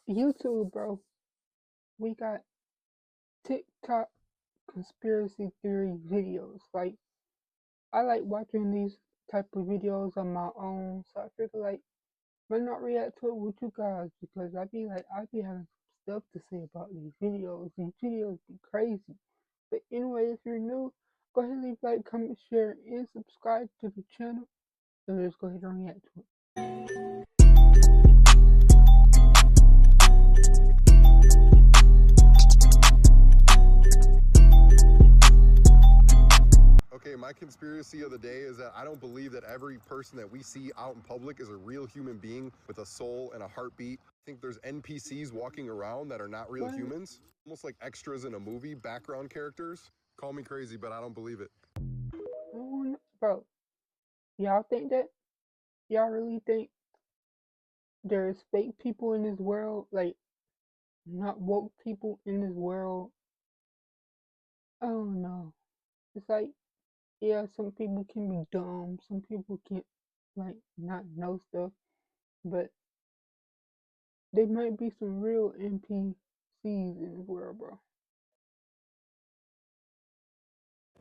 YouTube, bro. We got TikTok conspiracy theory videos. Like I like watching these type of videos on my own, so I figure like why not react to it with you guys because I be having some stuff to say about these videos. These videos be crazy. But anyway, if you're new, go ahead and leave a like, comment, share, and subscribe to the channel. And let's go ahead and react to it. Okay, my conspiracy of the day is that I don't believe that every person that we see out in public is a real human being with a soul and a heartbeat. I think there's NPCs walking around that are not real What? humans, almost like extras in a movie, background characters. Call me crazy, but I don't believe it. Oh, bro, y'all think that? Y'all really think there's fake people in this world? Like, not woke people in this world? Oh no. It's like, yeah, some people can be dumb, some people can like not know stuff, but there might be some real NPCs in this world, bro.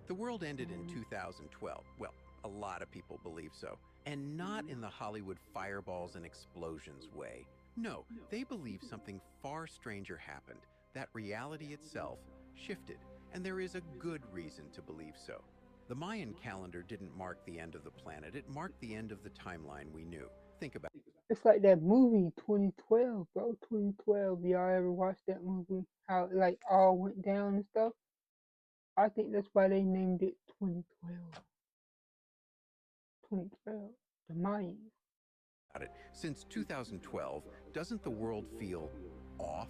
The world ended in 2012. Well, a lot of people believe so. And not in the Hollywood fireballs and explosions way. No, they believe something far stranger happened, that reality itself shifted, and there is a good reason to believe so. The Mayan calendar didn't mark the end of the planet, it marked the end of the timeline we knew. Think about it. It's like that movie 2012, bro. 2012. Y'all ever watched that movie? How it like all went down and stuff? I think that's why they named it 2012. 2012. The Mayans. It. Since 2012, doesn't the world feel off?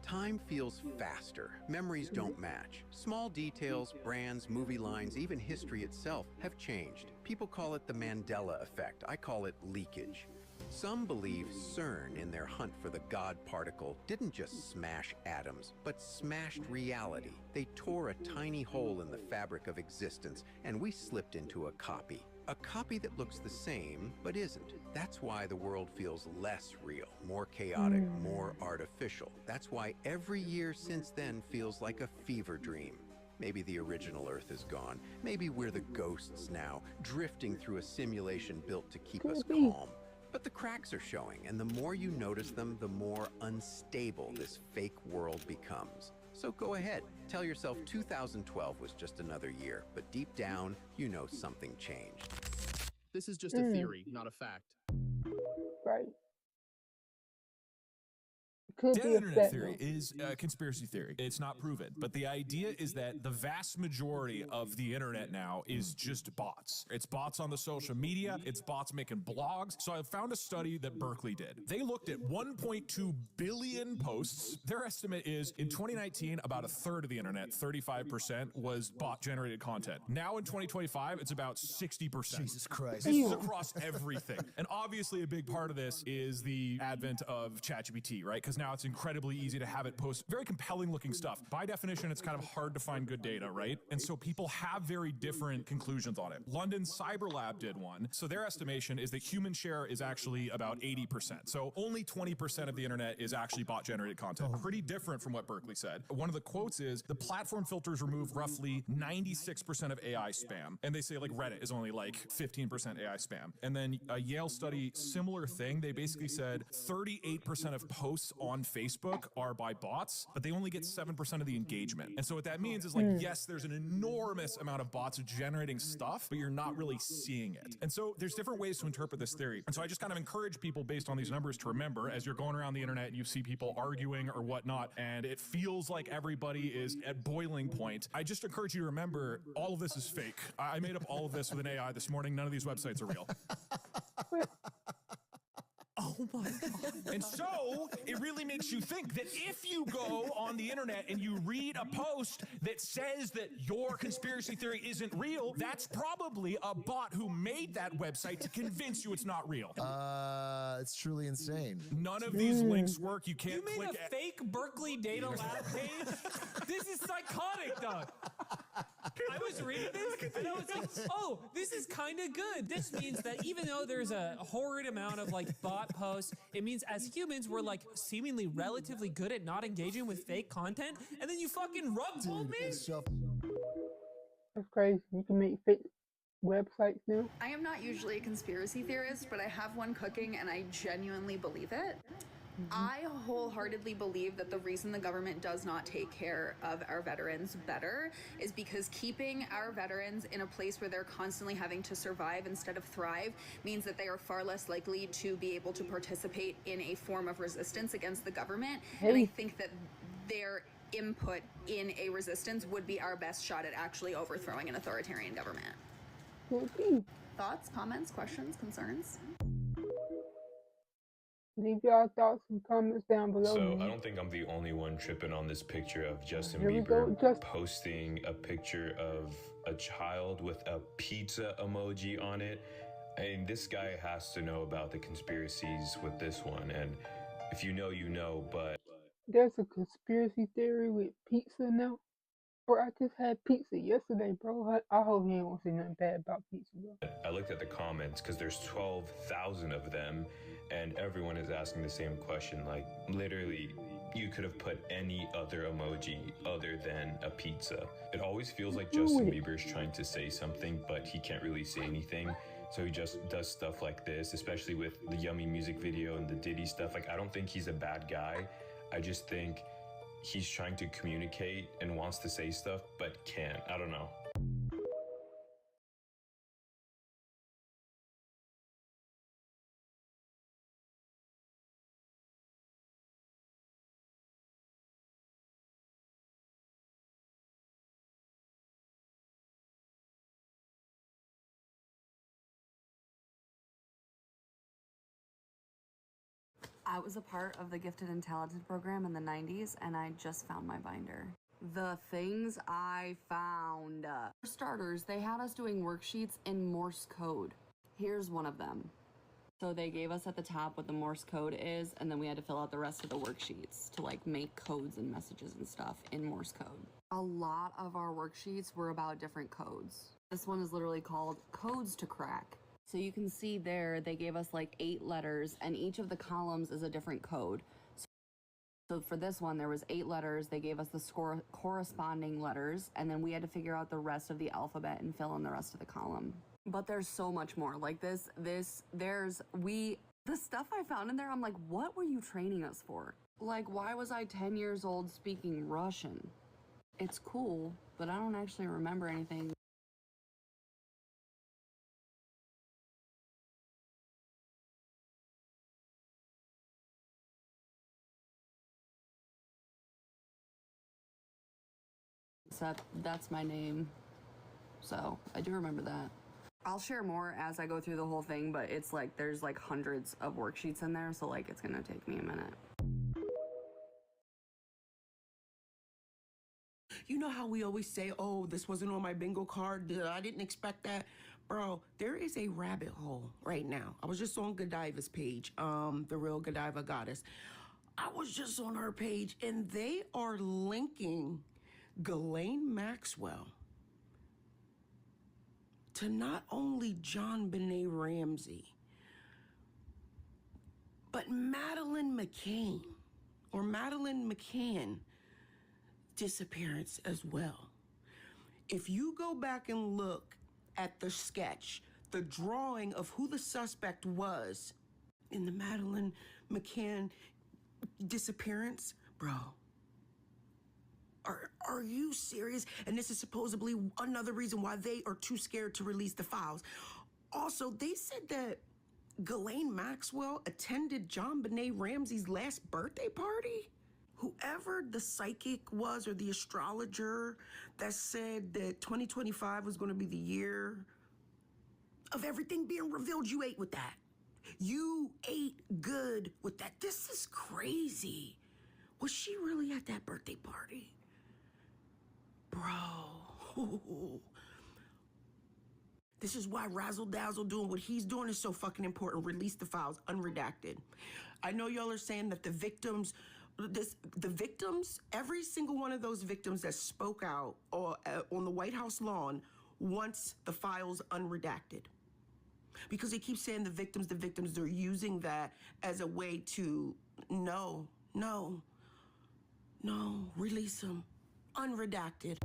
Time feels faster. Memories don't match. Small details, brands, movie lines, even history itself have changed. People call it the Mandela effect. I call it leakage. Some believe CERN, in their hunt for the God particle, didn't just smash atoms, but smashed reality. They tore a tiny hole in the fabric of existence, and we slipped into a copy. A copy that looks the same, but isn't. That's why the world feels less real, more chaotic, more artificial. That's why every year since then feels like a fever dream. Maybe the original Earth is gone. Maybe we're the ghosts now, drifting through a simulation built to keep us calm. But the cracks are showing, and the more you notice them, the more unstable this fake world becomes. So go ahead, tell yourself 2012 was just another year, but deep down, you know something changed. This is just a theory, not a fact. Right. Could Dead be a internet fact, theory though. is a conspiracy theory. It's not proven, but the idea is that the vast majority of the internet now is just bots. It's bots on the social media, it's bots making blogs. So I found a study that Berkeley did. They looked at 1.2 billion posts. Their estimate is in 2019, about a third of the internet, 35%, was bot generated content. Now in 2025, it's about 60%. Jesus Christ. This is across everything. And obviously a big part of this is the advent of ChatGPT, right? Because now it's incredibly easy to have it post very compelling looking stuff. By definition, it's kind of hard to find good data, right? And so people have very different conclusions on it. London Cyber Lab did one. So their estimation is that human share is actually about 80%. So only 20% of the internet is actually bot generated content. Pretty different from what Berkeley said. One of the quotes is the platform filters remove roughly 96% of AI spam. And they say like Reddit is only like 15% AI spam. And then a Yale study, similar thing. They basically said 38% of posts on Facebook are by bots, but they only get 7% of the engagement. And so what that means is like, yes, there's an enormous amount of bots generating stuff, but you're not really seeing it. And so there's different ways to interpret this theory. And so I just kind of encourage people based on these numbers to remember as you're going around the internet and you see people arguing or whatnot, and it feels like everybody is at boiling point. I just encourage you to remember all of this is fake. I made up all of this with an AI this morning. None of these websites are real. Oh my God. And so it really makes you think that if you go on the internet and you read a post that says that your conspiracy theory isn't real, that's probably a bot who made that website to convince you it's not real. It's truly insane. None of these links work. You can't You made click a fake Berkeley data lab page? This is psychotic, Doug. I was reading this and I was like, oh, this is kind of good. This means that even though there's a horrid amount of like bot posts, it means as humans, we're like seemingly relatively good at not engaging with fake content. And then you fucking rug pulled me? It's so That's crazy. You can make fake websites now. I am not usually a conspiracy theorist, but I have one cooking and I genuinely believe it. I wholeheartedly believe that the reason the government does not take care of our veterans better is because keeping our veterans in a place where they're constantly having to survive instead of thrive means that they are far less likely to be able to participate in a form of resistance against the government. And I think that their input in a resistance would be our best shot at actually overthrowing an authoritarian government. Thoughts, comments, questions, concerns? Leave y'all thoughts and comments down below. So I don't think I'm the only one tripping on this picture of Justin Here we Bieber go, posting a picture of a child with a pizza emoji on it. And this guy has to know about the conspiracies with this one. And if you know, you know, but There's a conspiracy theory with pizza now. Bro, I just had pizza yesterday, bro. I hope he ain't gonna say nothing bad about pizza, bro. I looked at the comments because there's 12,000 of them and everyone is asking the same question. Like literally, you could have put any other emoji other than a pizza. It always feels like Justin Bieber's trying to say something, but he can't really say anything. So he just does stuff like this, especially with the Yummy music video and the Diddy stuff. Like, I don't think he's a bad guy. I just think he's trying to communicate and wants to say stuff, but can't. I don't know. I was a part of the Gifted and Talented program in the 90s, and I just found my binder. The things I found. For starters, they had us doing worksheets in Morse code. Here's one of them. So they gave us at the top what the Morse code is, and then we had to fill out the rest of the worksheets to like make codes and messages and stuff in Morse code. A lot of our worksheets were about different codes. This one is literally called Codes to Crack. So you can see there, they gave us like 8 letters, and each of the columns is a different code. So for this one, there was 8 letters. They gave us the corresponding letters, and then we had to figure out the rest of the alphabet and fill in the rest of the column. But there's so much more. Like the stuff I found in there, I'm like, what were you training us for? Like, why was I 10 years old speaking Russian? It's cool, but I don't actually remember anything. Except that's my name. So I do remember that. I'll share more as I go through the whole thing, but it's like there's like hundreds of worksheets in there, so like it's gonna take me a minute. You know how we always say, oh, this wasn't on my bingo card, I didn't expect that. Bro, there is a rabbit hole right now. I was just on Godiva's page, the real Godiva goddess. I was just on her page, and they are linking Ghislaine Maxwell to not only John Benet Ramsey, but Madeleine McCann disappearance as well. If you go back and look at the sketch, the drawing of who the suspect was in the Madeleine McCann disappearance, bro, are you serious? And this is supposedly another reason why they are too scared to release the files. Also, they said that Ghislaine Maxwell attended John Benet Ramsey's last birthday party. Whoever the psychic was or the astrologer that said that 2025 was going to be the year of everything being revealed, you ate with that. You ate good with that. This is crazy. Was she really at that birthday party? Bro. This is why Razzle Dazzle doing what he's doing is so fucking important. Release the files, unredacted. I know y'all are saying that the victims the victims, every single one of those victims that spoke out or on the White House lawn wants the files unredacted. Because they keep saying the victims, they're using that as a way to, no, release them, unredacted.